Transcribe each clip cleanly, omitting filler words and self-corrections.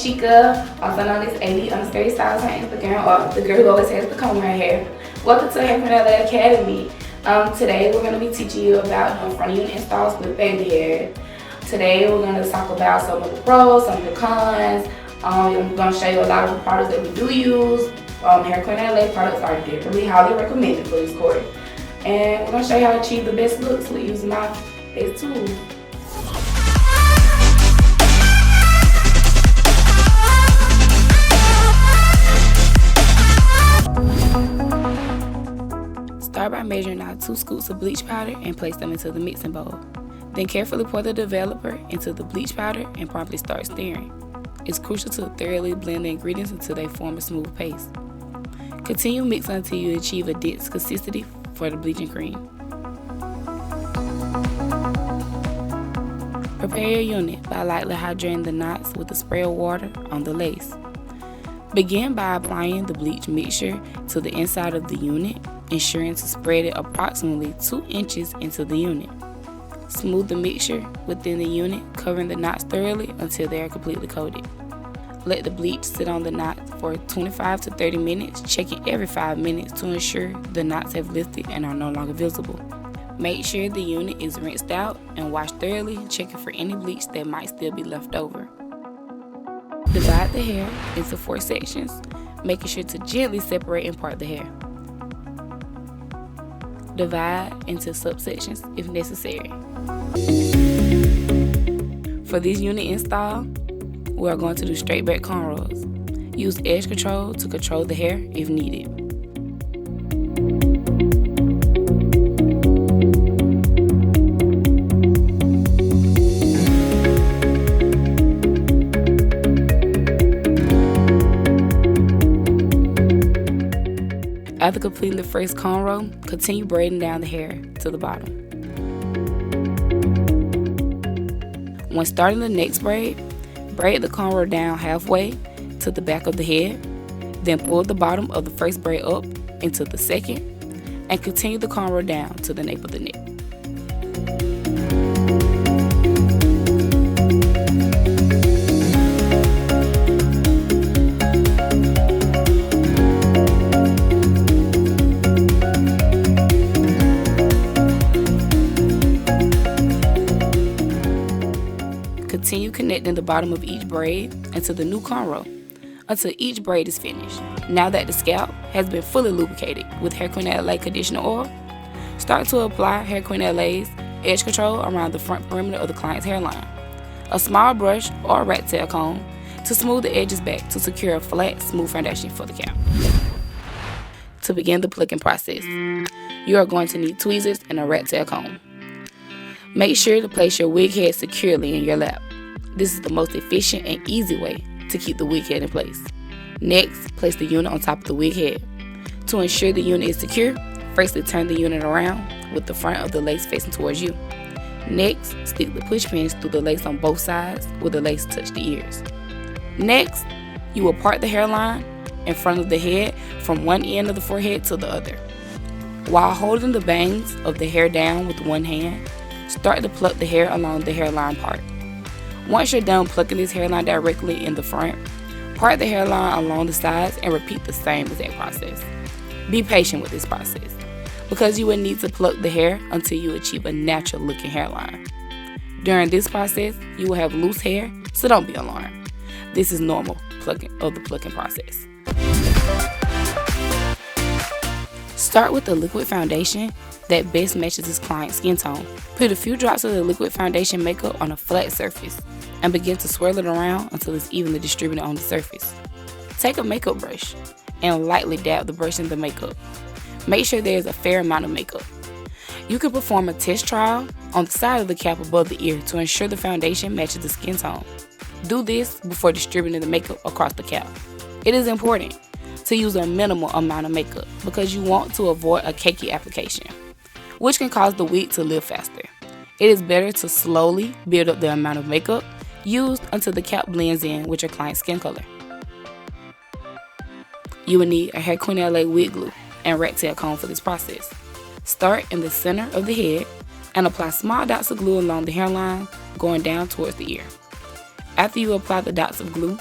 Chica, also known as AD_Styles on Instagram, or the girl who always has the comb in her hair. Welcome to Hair Queen Academy. Today we're going to be teaching you about doing front unit installs with baby hair. Today we're going to talk about some of the pros, some of the cons. I'm going to show you a lot of the products that we do use. Hair Queen LA products are definitely highly recommended for this course. And we're going to show you how to achieve the best looks with using our best tools. Start by measuring out 2 scoops of bleach powder and place them into the mixing bowl. Then carefully pour the developer into the bleach powder and promptly start stirring. It's crucial to thoroughly blend the ingredients until they form a smooth paste. Continue mixing until you achieve a dense consistency for the bleaching cream. Prepare your unit by lightly hydrating the knots with a spray of water on the lace. Begin by applying the bleach mixture to the inside of the unit, ensuring to spread it approximately 2 inches into the unit. Smooth the mixture within the unit, covering the knots thoroughly until they are completely coated. Let the bleach sit on the knots for 25 to 30 minutes, checking every 5 minutes to ensure the knots have lifted and are no longer visible. Make sure the unit is rinsed out and washed thoroughly, checking for any bleach that might still be left over. Divide the hair into 4 sections, making sure to gently separate and part the hair. Divide into subsections if necessary. For this unit install, we are going to do straight back cornrows. Use edge control to control the hair if needed. After completing the first cornrow, continue braiding down the hair to the bottom. When starting the next braid, braid the cornrow down halfway to the back of the head, then pull the bottom of the first braid up into the second, and continue the cornrow down to the nape of the neck. Continue connecting the bottom of each braid into the new cornrow until each braid is finished. Now that the scalp has been fully lubricated with Hair Queen LA conditioner oil, start to apply Hair Queen LA's edge control around the front perimeter of the client's hairline. A small brush or a rat tail comb to smooth the edges back to secure a flat, smooth foundation for the cap. To begin the plucking process, you are going to need tweezers and a rat tail comb. Make sure to place your wig head securely in your lap. This is the most efficient and easy way to keep the wig head in place. Next, place the unit on top of the wig head. To ensure the unit is secure, firstly turn the unit around with the front of the lace facing towards you. Next, stick the push pins through the lace on both sides where the lace touch the ears. Next, you will part the hairline in front of the head from one end of the forehead to the other. While holding the bangs of the hair down with one hand, start to pluck the hair along the hairline part. Once you're done plucking this hairline directly in the front, part the hairline along the sides and repeat the same exact process. Be patient with this process because you will need to pluck the hair until you achieve a natural looking hairline. During this process, you will have loose hair, so don't be alarmed. This is normal of the plucking process. Start with the liquid foundation that best matches this client's skin tone. Put a few drops of the liquid foundation makeup on a flat surface and begin to swirl it around until it's evenly distributed on the surface. Take a makeup brush and lightly dab the brush in the makeup. Make sure there is a fair amount of makeup. You can perform a test trial on the side of the cap above the ear to ensure the foundation matches the skin tone. Do this before distributing the makeup across the cap. It is important to use a minimal amount of makeup because you want to avoid a cakey application, which can cause the wig to lift faster. It is better to slowly build up the amount of makeup used until the cap blends in with your client's skin color. You will need a Hair Queen LA wig glue and rat tail comb for this process. Start in the center of the head and apply small dots of glue along the hairline going down towards the ear. After you apply the dots of glue,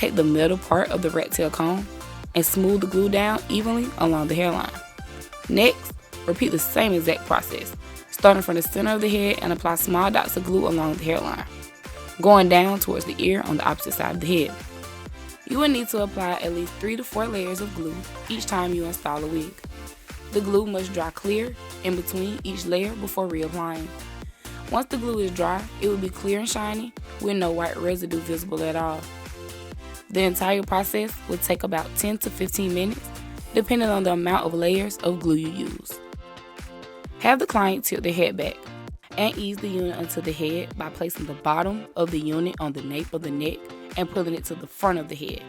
take the middle part of the rat tail comb and smooth the glue down evenly along the hairline. Next, repeat the same exact process, starting from the center of the head, and apply small dots of glue along the hairline, going down towards the ear on the opposite side of the head. You will need to apply at least 3 to 4 layers of glue each time you install a wig. The glue must dry clear in between each layer before reapplying. Once the glue is dry, it will be clear and shiny with no white residue visible at all. The entire process will take about 10 to 15 minutes, depending on the amount of layers of glue you use. Have the client tilt their head back and ease the unit onto the head by placing the bottom of the unit on the nape of the neck and pulling it to the front of the head,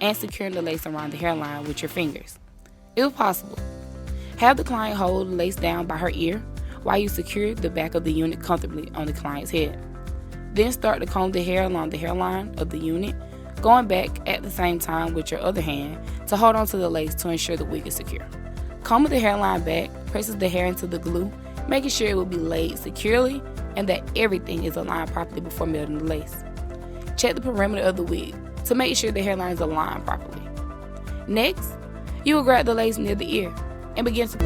and securing the lace around the hairline with your fingers. If possible, have the client hold the lace down by her ear while you secure the back of the unit comfortably on the client's head. Then start to comb the hair along the hairline of the unit, going back at the same time with your other hand to hold onto the lace to ensure the wig is secure. Combing the hairline back presses the hair into the glue, making sure it will be laid securely and that everything is aligned properly before melting the lace. Check the perimeter of the wig to make sure the hairline is aligned properly. Next, you will grab the lace near the ear and begin to...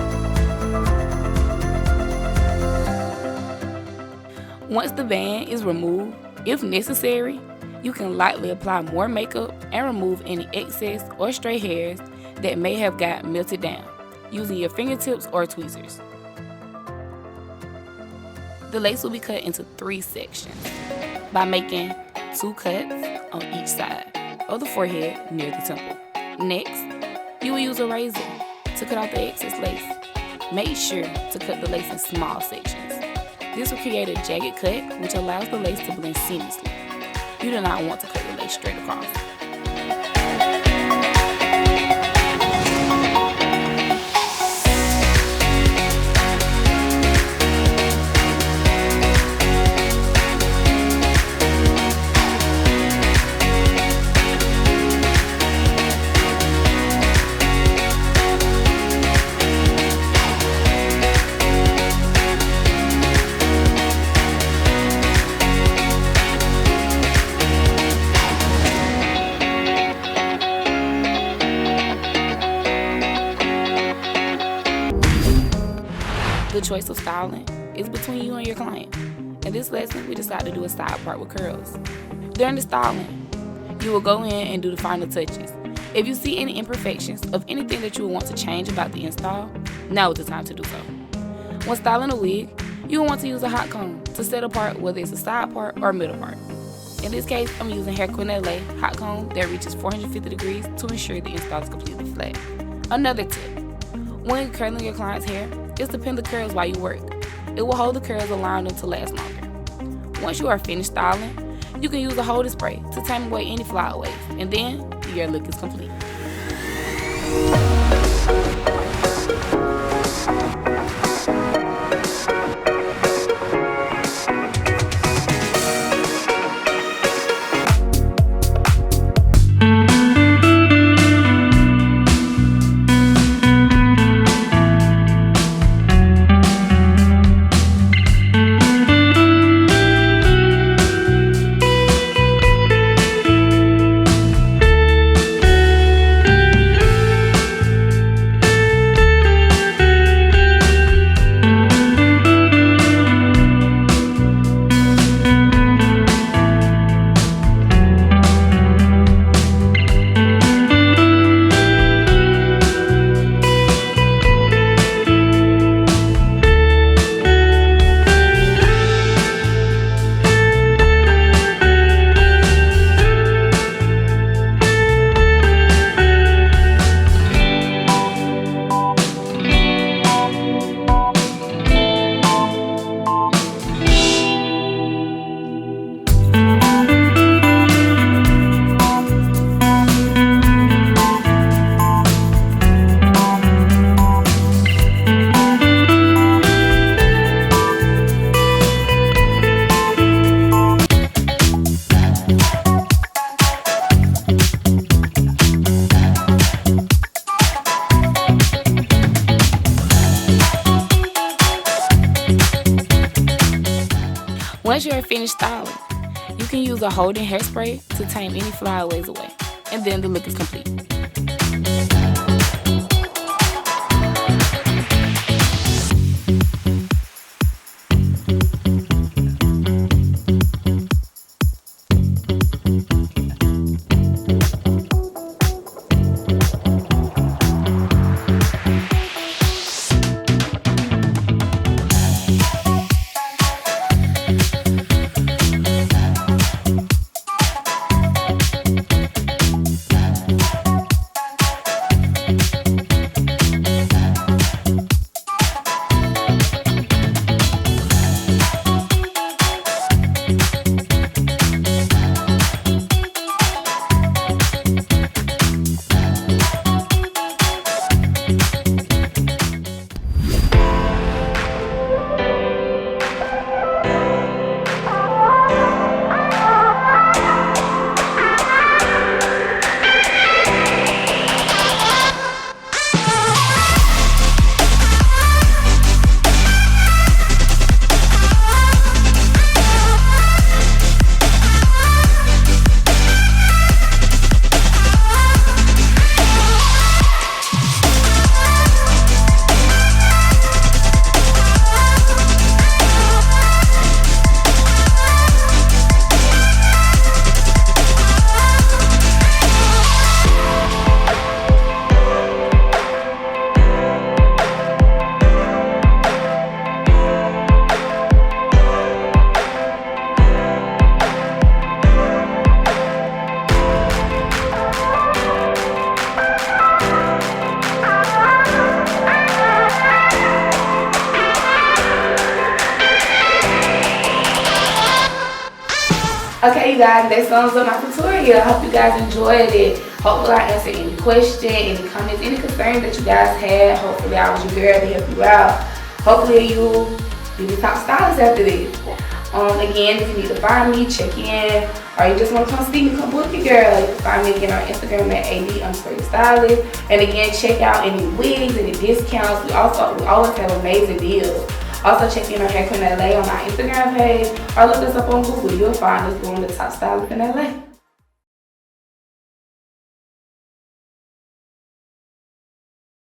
Once the band is removed, if necessary, you can lightly apply more makeup and remove any excess or stray hairs that may have got melted down using your fingertips or tweezers. The lace will be cut into 3 sections by making 2 cuts on each side of the forehead near the temple. Next, you will use a razor to cut off the excess lace. Make sure to cut the lace in small sections. This will create a jagged cut which allows the lace to blend seamlessly. You do not want to cut the lace straight across. The choice of styling is between you and your client. In this lesson, we decided to do a side part with curls. During the styling, you will go in and do the final touches. If you see any imperfections of anything that you will want to change about the install, now is the time to do so. When styling a wig, you will want to use a hot comb to set apart whether it's a side part or a middle part. In this case, I'm using hair quinelle hot comb that reaches 450 degrees to ensure the install is completely flat. Another tip, when curling your client's hair, is to pin the curls while you work. It will hold the curls, allowing them to last longer. Once you are finished styling, you can use a holding spray to tame away any flyaways, and then your look is complete. Once you are finished styling, you can use a holding hairspray to tame any flyaways away. and then the look is complete. Okay, you guys, that sums up my tutorial. I hope you guys enjoyed it. Hopefully I answered any question, any comments, any concerns that you guys had. Hopefully I was your girl to help you out. Hopefully you'll be the top stylist after this. Again, if you need to find me, check in, or you just want to come see me, come book your girl, you can find me again on Instagram at ad_stylist. And again, check out any wigs, any discounts. We always have amazing deals. Also check in on Haircut in LA on our Instagram page, or look us up on Google. You'll find us one of the top stylists in LA.